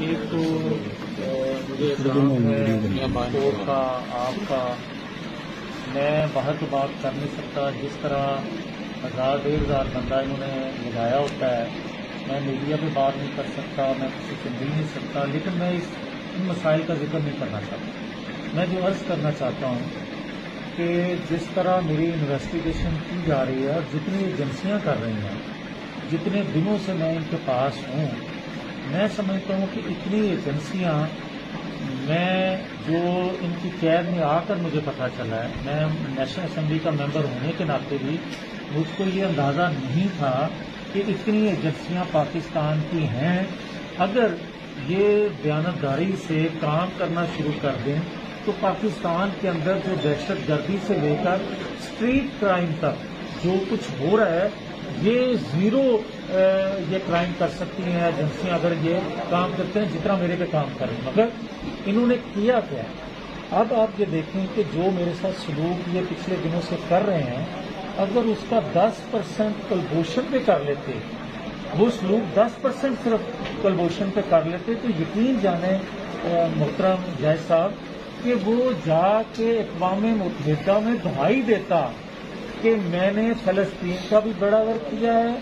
ایک تو مجھے احترام ہے کوٹ کا، آپ کا، میں باہر تو بات کر نہیں سکتا، جس طرح 1000-1500 بندہ انہوں نے لگایا ہوتا ہے، میں میڈیا پہ بات نہیں کر سکتا، میں کسی سے مل نہیں سکتا، لیکن میں ان مسائل کا ذکر نہیں کرنا چاہتا۔ میں جو عرض کرنا چاہتا ہوں کہ جس طرح میری انویسٹیگیشن کی جا رہی ہے اور جتنی ایجنسیاں کر رہی ہیں، جتنے دنوں سے میں ان کے پاس ہوں، میں سمجھتا ہوں کہ اتنی ایجنسیاں، میں جو ان کی قید میں آ کر مجھے پتہ چلا ہے، میں نیشنل اسمبلی کا ممبر ہونے کے ناطے بھی مجھ کو یہ اندازہ نہیں تھا کہ اتنی ایجنسیاں پاکستان کی ہیں۔ اگر یہ دیانتداری سے کام کرنا شروع کر دیں تو پاکستان کے اندر جو دہشت گردی سے لے کر اسٹریٹ کرائم تک جو کچھ ہو رہا ہے، یہ زیرو یہ کرائم کر سکتی ہیں ایجنسیاں اگر یہ کام کرتے ہیں جتنا میرے پہ کام کریں۔ مگر انہوں نے کیا کیا؟ اب آپ یہ دیکھیں کہ جو میرے ساتھ سلوک یہ پچھلے دنوں سے کر رہے ہیں، اگر اس کا 10% کلبوشن پہ کر لیتے، وہ سلوک 10% صرف کلبوشن پہ کر لیتے، تو یقین جانے محترم جائز صاحب کہ وہ جا کے اقوام متحدہ میں دہائی دیتا کہ میں نے فلسطین کا بھی بیڑا غرق کیا ہے،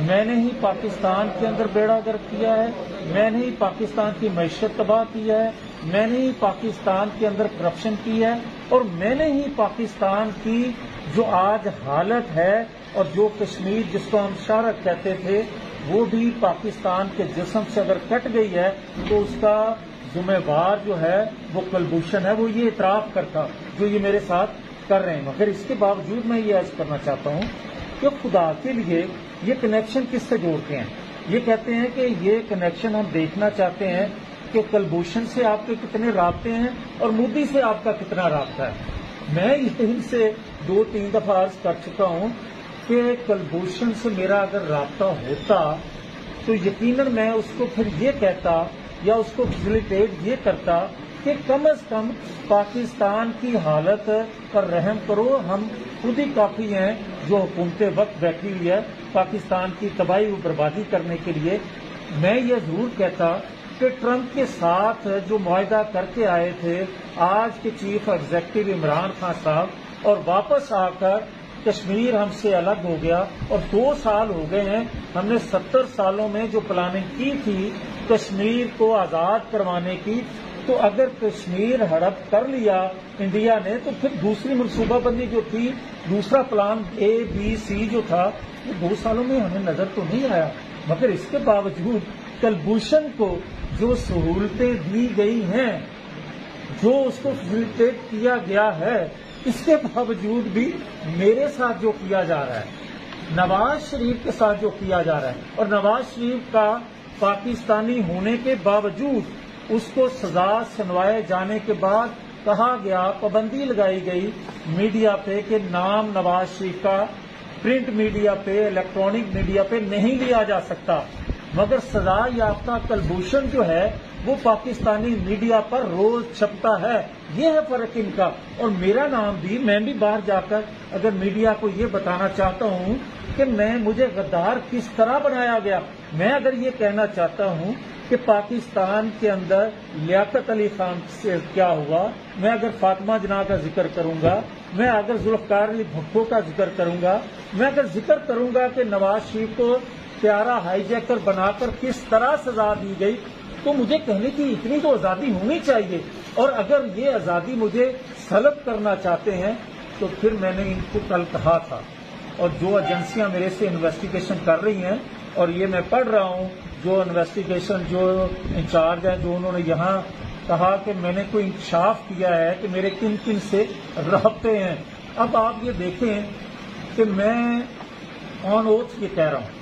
میں نے ہی پاکستان کے اندر بیڑا غرق کیا ہے، میں نے ہی پاکستان کی معیشت تباہ کی ہے، میں نے ہی پاکستان کے اندر کرپشن کی ہے، اور میں نے ہی پاکستان کی جو آج حالت ہے اور جو کشمیر جس کو ہم شارک کہتے تھے وہ بھی پاکستان کے جسم سے اگر کٹ گئی ہے تو اس کا ذمہ وار جو ہے وہ کلبھوشن ہے، وہ یہ اعتراف کرتا جو یہ میرے ساتھ کر رہے ہیں۔ مگر اس کے باوجود میں یہ عرض کرنا چاہتا ہوں کہ خدا کے لیے یہ کنیکشن کس سے جوڑتے ہیں؟ یہ کہتے ہیں کہ یہ کنیکشن ہم دیکھنا چاہتے ہیں کہ کلبھوشن سے آپ کے کتنے رابطے ہیں اور مودی سے آپ کا کتنا رابطہ ہے۔ میں ان سے 2-3 دفعہ عرض کر چکا ہوں کہ کلبھوشن سے میرا اگر رابطہ ہوتا تو یقیناً میں اس کو پھر یہ کہتا یا اس کو فیسیلیٹیٹ یہ کرتا کہ کم از کم پاکستان کی حالت پر رحم کرو، ہم خود ہی کافی ہیں جو حکومت وقت بیٹھی ہوئی ہے پاکستان کی تباہی و بربادی کرنے کے لیے۔ میں یہ ضرور کہتا کہ ٹرمپ کے ساتھ جو معاہدہ کر کے آئے تھے آج کے چیف ایگزیکٹو عمران خان صاحب، اور واپس آ کر کشمیر ہم سے الگ ہو گیا، اور 2 سال ہو گئے ہیں، ہم نے 70 سالوں میں جو پلاننگ کی تھی کشمیر کو آزاد کروانے کی، تو اگر کشمیر ہڑپ کر لیا انڈیا نے تو پھر دوسری منصوبہ بندی جو تھی، دوسرا پلان A B C جو تھا، وہ 2 سالوں میں ہمیں نظر تو نہیں آیا۔ مگر اس کے باوجود کلبھوشن کو جو سہولتیں دی گئی ہیں، جو اس کو فیسیلیٹیٹ کیا گیا ہے، اس کے باوجود بھی میرے ساتھ جو کیا جا رہا ہے، نواز شریف کے ساتھ جو کیا جا رہا ہے، اور نواز شریف کا پاکستانی ہونے کے باوجود اس کو سزا سنوائے جانے کے بعد کہا گیا، پابندی لگائی گئی میڈیا پہ کہ نام نواز شریف کا پرنٹ میڈیا پہ، الیکٹرانک میڈیا پہ نہیں لیا جا سکتا، مگر سزا یافتہ کلبھوشن جو ہے وہ پاکستانی میڈیا پر روز چھپتا ہے۔ یہ ہے فرق ان کا، اور میرا نام بھی، میں بھی باہر جا کر اگر میڈیا کو یہ بتانا چاہتا ہوں کہ مجھے غدار کس طرح بنایا گیا، میں اگر یہ کہنا چاہتا ہوں کہ پاکستان کے اندر لیاقت علی خان سے کیا ہوا، میں اگر فاطمہ جناح کا ذکر کروں گا، میں اگر ذوالفقار علی بھٹو کا ذکر کروں گا، میں اگر ذکر کروں گا کہ نواز شریف کو پیارا ہائی جیکر بنا کر کس طرح سزا دی گئی، تو مجھے کہنے کی اتنی تو آزادی ہونی چاہیے۔ اور اگر یہ آزادی مجھے سلب کرنا چاہتے ہیں تو پھر میں نے ان کو کل کہا تھا، اور جو ایجنسیاں میرے سے انویسٹیگیشن کر رہی ہیں، اور یہ میں پڑھ رہا ہوں جو انویسٹیگیشن جو انچارج ہیں، جو انہوں نے یہاں کہا کہ میں نے کوئی انکشاف کیا ہے کہ میرے کن کن سے رابطے ہیں۔ اب آپ یہ دیکھیں کہ میں آن اوتھ یہ کہہ رہا ہوں،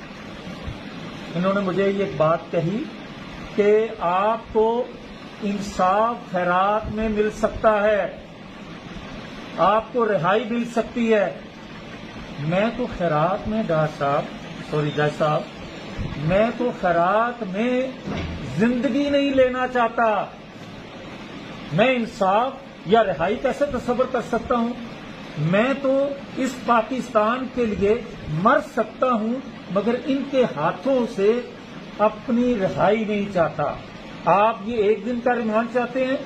انہوں نے مجھے یہ بات کہی کہ آپ کو انصاف خیرات میں مل سکتا ہے، آپ کو رہائی مل سکتی ہے۔ میں تو خیرات میں جج صاحب میں تو خیرات میں زندگی نہیں لینا چاہتا، میں انصاف یا رہائی کیسے تصور کر سکتا ہوں؟ میں تو اس پاکستان کے لیے مر سکتا ہوں، مگر ان کے ہاتھوں سے اپنی رہائی نہیں چاہتا۔ آپ یہ 1 دن کا ریمانڈ چاہتے ہیں،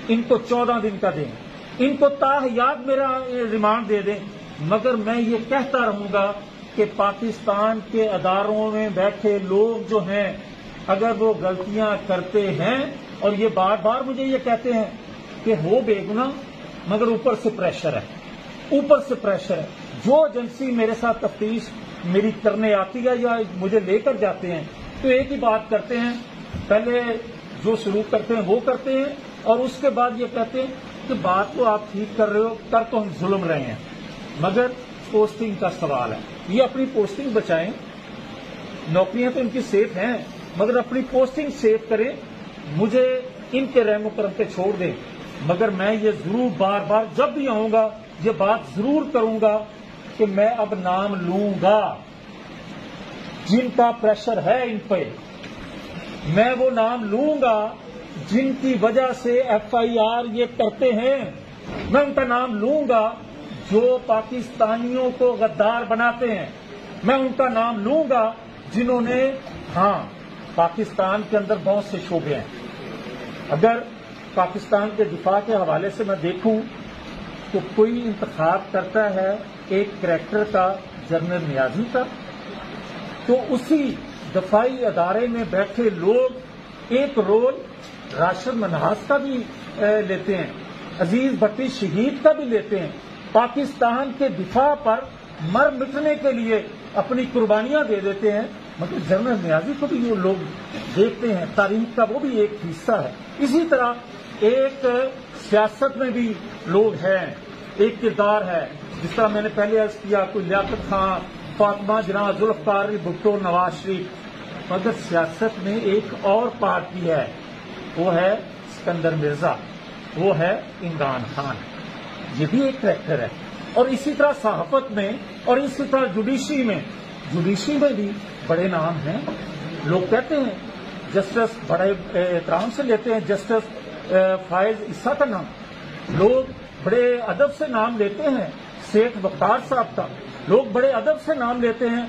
ان کو 14 دن کا دیں، ان کو تاحیات میرا ریمانڈ دے دیں، مگر میں یہ کہتا رہوں گا کہ پاکستان کے اداروں میں بیٹھے لوگ جو ہیں اگر وہ غلطیاں کرتے ہیں اور یہ بار بار مجھے یہ کہتے ہیں کہ ہو بے گناہ، مگر اوپر سے پریشر ہے، جو ایجنسی میرے ساتھ تفتیش میری کرنے آتی ہے یا مجھے لے کر جاتے ہیں تو ایک ہی بات کرتے ہیں، پہلے جو سلوک کرتے ہیں وہ کرتے ہیں اور اس کے بعد یہ کہتے ہیں کہ بات تو آپ ٹھیک کر رہے ہو، کر تو ہم ظلم رہے ہیں، مگر پوسٹنگ کا سوال ہے، یہ اپنی پوسٹنگ بچائیں، نوکریاں تو ان کی سیف ہیں مگر اپنی پوسٹنگ سیف کریں، مجھے ان کے رحم و کرم پہ چھوڑ دیں، مگر میں یہ ضرور بار بار جب بھی آؤں گا یہ بات ضرور کروں گا کہ میں اب نام لوں گا جن کا پریشر ہے ان پہ، میں وہ نام لوں گا جن کی وجہ سے FIR یہ کرتے ہیں، میں ان کا نام لوں گا جو پاکستانیوں کو غدار بناتے ہیں، میں ان کا نام لوں گا جنہوں نے پاکستان کے اندر بہت سے شعبے ہیں، اگر پاکستان کے دفاع کے حوالے سے میں دیکھوں تو کوئی انتخاب کرتا ہے ایک کریکٹر کا، جنرل نیازی کا، تو اسی دفاعی ادارے میں بیٹھے لوگ ایک رول راشد منہاس کا بھی لیتے ہیں، عزیز بھٹی شہید کا بھی لیتے ہیں، پاکستان کے دفاع پر مر مٹنے کے لیے اپنی قربانیاں دے دیتے ہیں، مگر جنرل نیازی کو بھی وہ لوگ دیکھتے ہیں، تاریخ کا وہ بھی ایک حصہ ہے۔ اسی طرح ایک سیاست میں بھی لوگ ہیں، ایک کردار ہے، جس طرح میں نے پہلے عرض کیا، کوئی لیاقت خان، فاطمہ جناح، ذوالفقار علی بھٹو، نواز شریف، مگر سیاست میں ایک اور پارٹی ہے، وہ ہے سکندر مرزا، وہ ہے عمران خان، یہ بھی ایک کریکٹر ہے۔ اور اسی طرح صحافت میں اور اسی طرح جوڈیشری میں بھی بڑے نام ہیں، لوگ کہتے ہیں جسٹس بڑے احترام سے لیتے ہیں، جسٹس فائز عیسیٰ کا نام، لوگ بڑے ادب سے نام لیتے ہیں، سیٹھ بختار صاحب کا، لوگ بڑے ادب سے نام لیتے ہیں،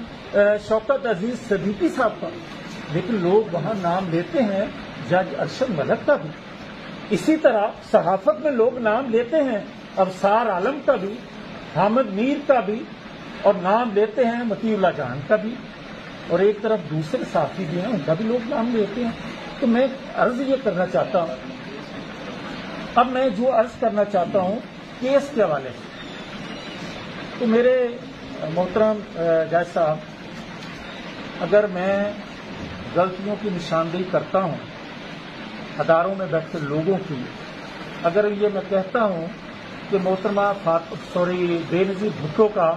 شوکت عزیز صدیقی صاحب کا، لیکن لوگ وہاں نام لیتے ہیں جج ارشد ملک کا بھی۔ اسی طرح صحافت میں لوگ نام لیتے ہیں ابصار عالم کا بھی، حامد میر کا بھی، اور نام لیتے ہیں مطیع اللہ جان کا بھی، اور ایک طرف دوسرے صحافی بھی ہیں ان کا بھی لوگ نام لیتے ہیں۔ تو میں عرض یہ کرنا چاہتا ہوں، اب میں جو عرض کرنا چاہتا ہوں کیس کے حوالے سے، تو میرے محترم جج صاحب، اگر میں غلطیوں کی نشاندہی کرتا ہوں اداروں میں بیٹھے لوگوں کی، اگر یہ میں کہتا ہوں کہ محترمہ بے نظیر بھٹو کا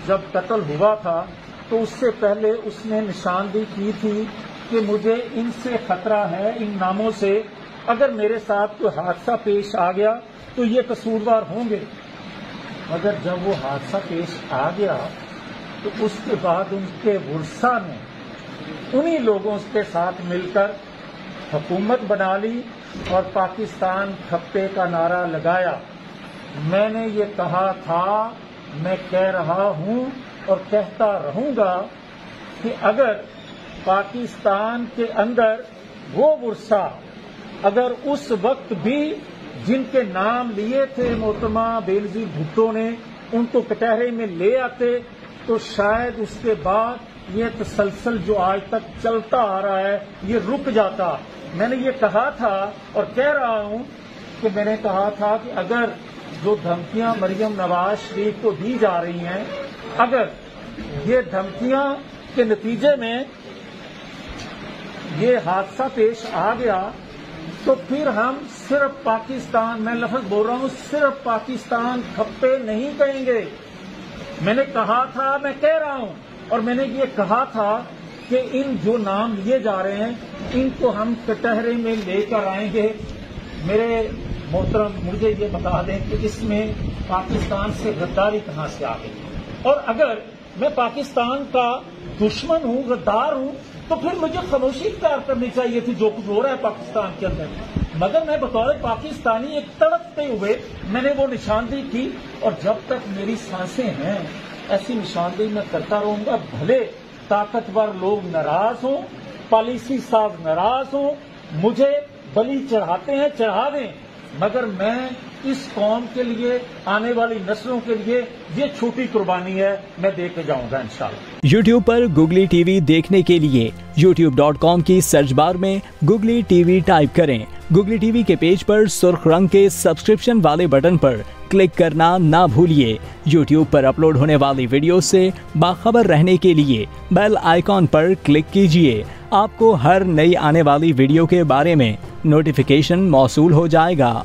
جب قتل ہوا تھا تو اس سے پہلے اس نے نشاندہی کی تھی کہ مجھے ان سے خطرہ ہے، ان ناموں سے اگر میرے ساتھ کوئی حادثہ پیش آ گیا تو یہ قصوروار ہوں گے، مگر جب وہ حادثہ پیش آ گیا تو اس کے بعد ان کے ورثاء نے انہی لوگوں کے ساتھ مل کر حکومت بنا لی اور پاکستان کھپے کا نعرہ لگایا۔ میں نے یہ کہا تھا، میں کہہ رہا ہوں اور کہتا رہوں گا کہ اگر پاکستان کے اندر وہ ورثاء اگر اس وقت بھی جن کے نام لیے تھے محترمہ بے نظیر بھٹو نے ان کو کٹہرے میں لے آتے تو شاید اس کے بعد یہ تسلسل جو آج تک چلتا آ رہا ہے یہ رک جاتا۔ میں نے یہ کہا تھا اور کہہ رہا ہوں کہ میں نے کہا تھا کہ اگر جو دھمکیاں مریم نواز شریف کو دی جا رہی ہیں، اگر یہ دھمکیاں کے نتیجے میں یہ حادثہ پیش آ گیا تو پھر ہم صرف پاکستان، میں لفظ بول رہا ہوں، صرف پاکستان کھپے نہیں کہیں گے۔ میں نے کہا تھا، میں کہہ رہا ہوں، اور میں نے یہ کہا تھا کہ ان جو نام لیے جا رہے ہیں ان کو ہم کٹہرے میں لے کر آئیں گے۔ میرے محترم مجھے یہ بتا دیں کہ اس میں پاکستان سے غداری کہاں سے آ گئی، اور اگر میں پاکستان کا دشمن ہوں، غدار ہوں، تو پھر مجھے خاموشی اختیار کرنی چاہیے تھی جو کچھ ہو رہا ہے پاکستان کے اندر، مگر میں بطور پاکستانی ایک تڑپتے ہوئے میں نے وہ نشاندہی کی، اور جب تک میری سانسیں ہیں ایسی نشاندہی میں کرتا رہوں گا، بھلے طاقتور لوگ ناراض ہوں، پالیسی ساز ناراض ہوں، مجھے بلی چڑھاتے ہیں چڑھا دیں، مگر میں اس قوم کے لیے، آنے والی نسلوں کے لیے یہ چھوٹی قربانی ہے، میں دے کے جاؤں گا انشاءاللہ۔ یوٹیوب پر گوگلی ٹی وی دیکھنے کے لیے youtube.com کی سرچ بار میں گوگلی ٹی وی ٹائپ کریں۔ گوگلی ٹی وی کے پیج پر سرخ رنگ کے سبسکرپشن والے بٹن پر کلک کرنا نہ بھولیے۔ یوٹیوب پر اپلوڈ ہونے والی ویڈیو سے باخبر رہنے کے لیے بیل آئیکن پر کلک کیجیے۔ آپ کو ہر نئی آنے والی ویڈیو کے بارے میں نوٹیفیکیشن موصول ہو جائے گا۔